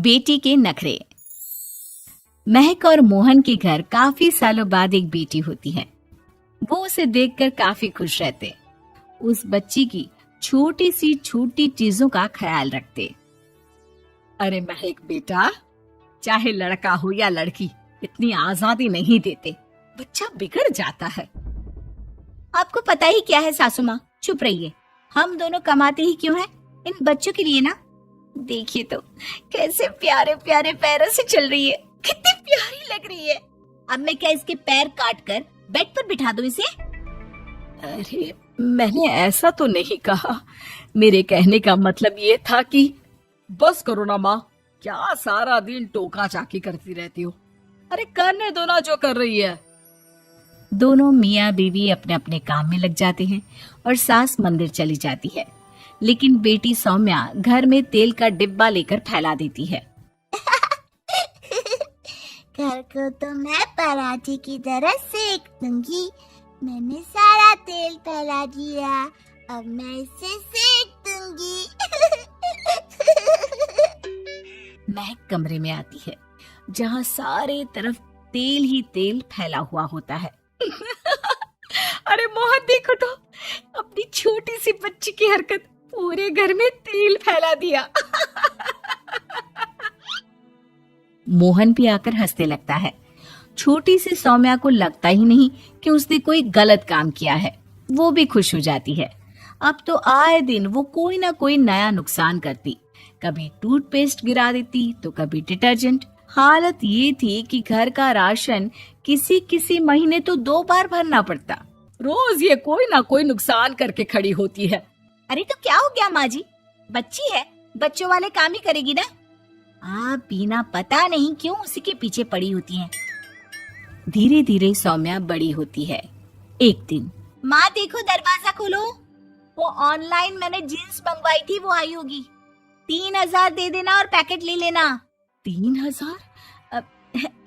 बेटी के नखरे। महक और मोहन के घर काफी सालों बाद एक बेटी होती है। वो उसे देखकर काफी खुश रहते। उस बच्ची की छोटी सी छोटी चीजों का ख्याल रखते। अरे महक बेटा, चाहे लड़का हो या लड़की, इतनी आजादी नहीं देते, बच्चा बिगड़ जाता है। आपको पता ही क्या है सासू माँ, चुप रहिए। हम दोनों कमाते ही क्यों हैं? इन बच्चों के लिए ना। देखिए तो कैसे प्यारे प्यारे पैरों से चल रही है, कितनी प्यारी लग रही है। अब मैं क्या इसके पैर काट कर बेड पर बिठा दूं इसे? अरे मैंने ऐसा तो नहीं कहा। मेरे कहने का मतलब ये था कि बस करो ना माँ, क्या सारा दिन टोका चाकी करती रहती हो। अरे करने दो ना जो कर रही है। दोनों मियाँ बीवी अपने अपने काम में लग जाते हैं और सास मंदिर चली जाती है। लेकिन बेटी सौम्या घर में तेल का डिब्बा लेकर फैला देती है। घर को तो मैं पराठे की तरह सेक दूंगी। मैंने सारा तेल फैला दिया, अब मैं इसे सेक दूंगी। महक कमरे में आती है जहाँ सारे तरफ तेल ही तेल फैला हुआ होता है। अरे मोहन देखो तो, अपनी छोटी सी बच्ची की हरकत, पूरे घर में तेल फैला दिया। मोहन भी आकर हंसने लगता है। छोटी सी सौम्या को लगता ही नहीं कि उसने कोई गलत काम किया है। वो भी खुश हो जाती है। अब तो आए दिन वो कोई ना कोई नया नुकसान करती। कभी टूथपेस्ट गिरा देती तो कभी डिटर्जेंट। हालत ये थी कि घर का राशन किसी किसी महीने तो 2 बार भरना पड़ता। रोज ये कोई ना कोई नुकसान करके खड़ी होती है। अरे तो क्या हो गया माँ जी, बच्ची है, बच्चों वाले काम ही करेगी ना। आप बिना पता नहीं क्यों उसी के पीछे पड़ी होती हैं। धीरे धीरे सौम्या बड़ी होती है। एक दिन, माँ देखो दरवाजा खोलो, वो ऑनलाइन मैंने जीन्स मंगवाई थी, वो आई होगी। 3,000 दे देना और पैकेट ले लेना। 3,000?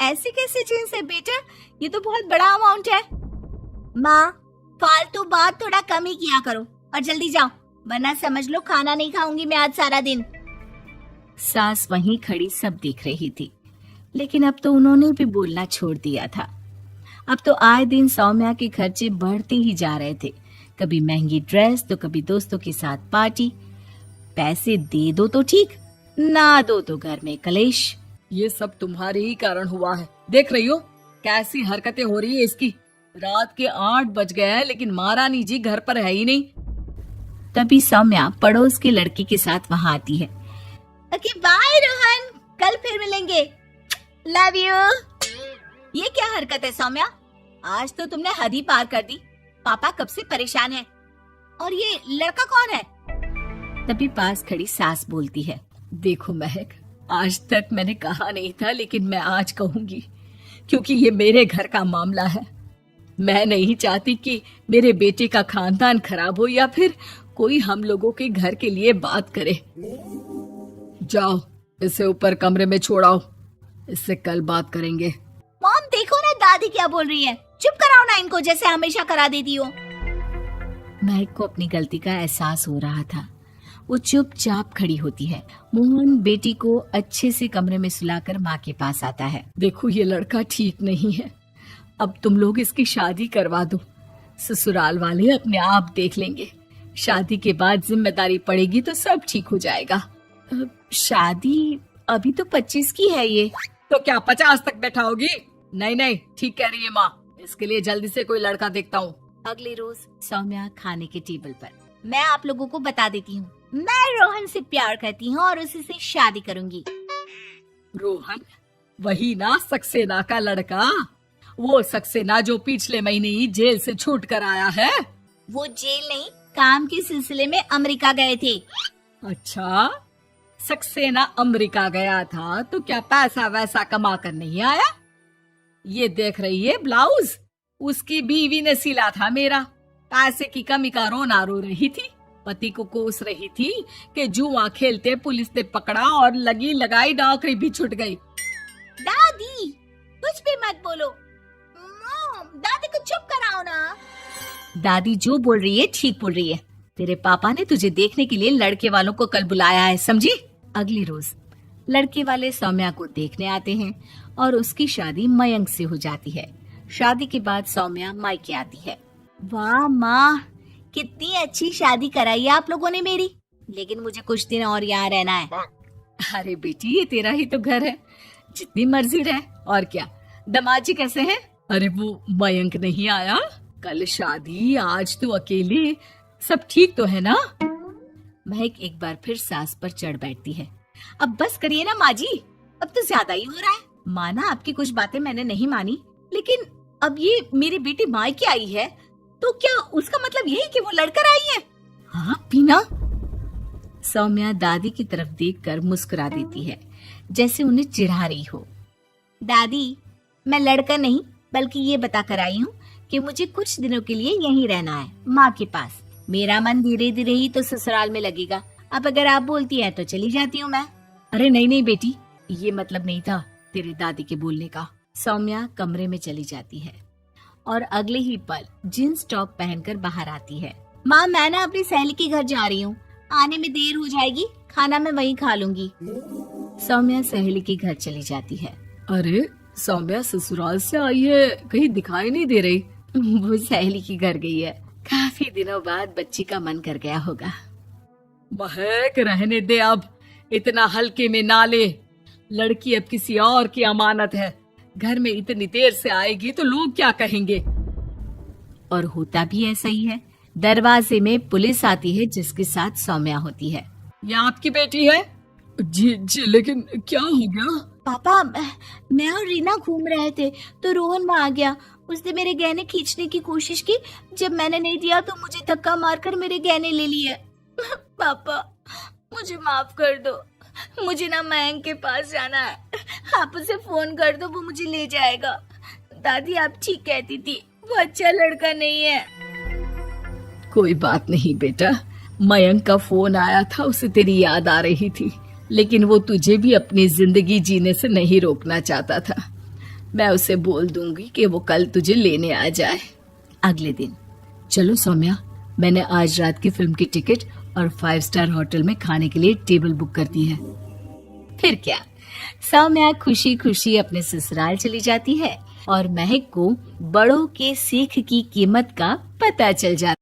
ऐसे कैसे जीन्स है बेटा, ये तो बहुत बड़ा अमाउंट है। माँ फालतू बात थोड़ा कम ही किया करो और जल्दी जाओ, वरना समझ लो खाना नहीं खाऊंगी मैं आज सारा दिन। सास वहीं खड़ी सब देख रही थी, लेकिन अब तो उन्होंने भी बोलना छोड़ दिया था। अब तो आए दिन सौम्या के खर्चे बढ़ते ही जा रहे थे। कभी महंगी ड्रेस तो कभी दोस्तों के साथ पार्टी। पैसे दे दो तो ठीक, ना दो तो घर में कलेश। ये सब तुम्हारे ही कारण हुआ है। देख रही हो कैसी हरकतें हो रही है इसकी। रात के 8 बज गए हैं लेकिन महारानी जी घर पर है ही नहीं। तभी सौम्या पड़ोस के लड़के के साथ वहां आती है। ओके बाय रोहन, कल फिर मिलेंगे, लव यू। ये क्या हरकत है सौम्या, आज तो तुमने हद ही पार कर दी। पापा कब से परेशान है। और ये लड़का कौन है? तभी पास खड़ी सास बोलती है, देखो महक, आज तक मैंने कहा नहीं था लेकिन मैं आज कहूंगी, क्योंकि ये मेरे घर का मामला है। मैं नहीं चाहती कि मेरे बेटे का खानदान खराब हो या फिर कोई हम लोगों के घर के लिए बात करे। जाओ इसे ऊपर कमरे में छोड़ाओ, इससे कल बात करेंगे। मॉम देखो ना दादी क्या बोल रही है, चुप कराओ ना इनको, जैसे हमेशा करा देती हो। महक को अपनी गलती का एहसास हो रहा था। वो चुपचाप खड़ी होती है। मोहन बेटी को अच्छे से कमरे में सुलाकर माँ के पास आता है। देखो ये लड़का ठीक नहीं है, अब तुम लोग इसकी शादी करवा दो। ससुराल वाले अपने आप देख लेंगे। शादी के बाद जिम्मेदारी पड़ेगी तो सब ठीक हो जाएगा। शादी अभी तो 25 की है ये। तो क्या 50 तक बैठाओगी? नहीं नहीं, ठीक कह रही है माँ, इसके लिए जल्दी से कोई लड़का देखता हूँ। अगले रोज सौम्या खाने के टेबल पर, मैं आप लोगों को बता देती हूँ, मैं रोहन से प्यार करती हूँ और उसी से शादी करूंगी। रोहन? वही ना सक्सेना का लड़का, वो सक्सेना जो पिछले महीने ही जेल से छूट कर आया है। वो जेल नहीं, काम के सिलसिले में अमेरिका गए थे। अच्छा, सक्सेना अमेरिका गया था तो क्या पैसा वैसा कमा कर नहीं आया? ये देख रही है ब्लाउज, उसकी बीवी ने सिला था मेरा। पैसे की कमी का रोना रो रही थी, पति को कोस रही थी कि जुआ खेलते पुलिस ने पकड़ा और लगी लगाई नौकरी भी छूट गई। दादी कुछ भी मत बोलो। मॉम, दादी को चुप कराओ ना। दादी जो बोल रही है ठीक बोल रही है। तेरे पापा ने तुझे देखने के लिए लड़के वालों को कल बुलाया है, समझी? अगली रोज लड़के वाले सौम्या को देखने आते हैं और उसकी शादी मयंक से हो जाती है। शादी के बाद सौम्या मायके आती है। वाह माँ, कितनी अच्छी शादी कराई है आप लोगों ने मेरी। लेकिन मुझे कुछ दिन और यहाँ रहना है। अरे बेटी, ये तेरा ही तो घर है, जितनी मर्जी रह। और क्या, दामाद जी कैसे हैं? अरे वो मयंक नहीं आया, कल शादी, आज तू अकेले, सब ठीक तो है ना? महक एक बार फिर सास पर चढ़ बैठती है। अब बस करिए ना माँ जी, अब तो ज्यादा ही हो रहा है। माना आपकी कुछ बातें मैंने नहीं मानी, लेकिन अब ये मेरी बेटी मायके आई है तो क्या उसका मतलब यही कि वो लड़कर आई है? हाँ पीना। सौम्या दादी की तरफ देखकर मुस्कुरा देती है, जैसे उन्हें चिढ़ा रही हो। दादी, मैं लड़कर नहीं बल्कि ये बता कर आई हूँ कि मुझे कुछ दिनों के लिए यहीं रहना है, माँ के पास। मेरा मन धीरे धीरे ही तो ससुराल में लगेगा। अब अगर आप बोलती है तो चली जाती हूँ मैं। अरे नहीं नहीं बेटी, ये मतलब नहीं था तेरे दादी के बोलने का। सौम्या कमरे में चली जाती है और अगले ही पल जींस टॉप पहनकर बाहर आती है। माँ, मैं ना अपनी सहेली के घर जा रही हूँ, आने में देर हो जाएगी, खाना मैं वहीं खा लूंगी। सौम्या सहेली के घर चली जाती है। अरे सौम्या ससुराल से आई है, कहीं दिखाई नहीं दे रही। वो सहेली के घर गई है, काफी दिनों बाद बच्ची का मन कर गया होगा। महक, रहने दे अब, इतना हल्के में ना ले। लड़की अब किसी और की अमानत है, घर में इतनी देर से आएगी तो लोग क्या कहेंगे। और होता भी ऐसा ही है। दरवाजे में पुलिस आती है जिसके साथ सौम्या होती है। ये आपकी बेटी है? जी जी, लेकिन क्या हो गया? पापा, मैं और रीना घूम रहे थे तो रोहन वहाँ आ गया। उसने मेरे गहने खींचने की कोशिश की, जब मैंने नहीं दिया तो मुझे धक्का मारकर मेरे गहने ले लिए। पापा, मुझे माफ कर दो, मुझे ना मयंक के पास जाना है। आप उसे फोन कर दो, वो मुझे ले जाएगा। दादी, आप ठीक कहती थी, वो अच्छा लड़का नहीं है। कोई बात नहीं बेटा, मयंक का फोन आया था, उसे तेरी याद आ रही थी, लेकिन वो तुझे भी अपनी जिंदगी जीने से नहीं रोकना चाहता था। मैं उसे बोल दूंगी कि वो कल तुझे लेने आ जाए। अगले दिन, चलो सौम्या, मैंने आज रात की फिल्म की टिकट और 5 स्टार होटल में खाने के लिए टेबल बुक कर दी है। फिर क्या, सौम्या खुशी खुशी अपने ससुराल चली जाती है और महक को बड़ों के सीख की कीमत का पता चल जाता है।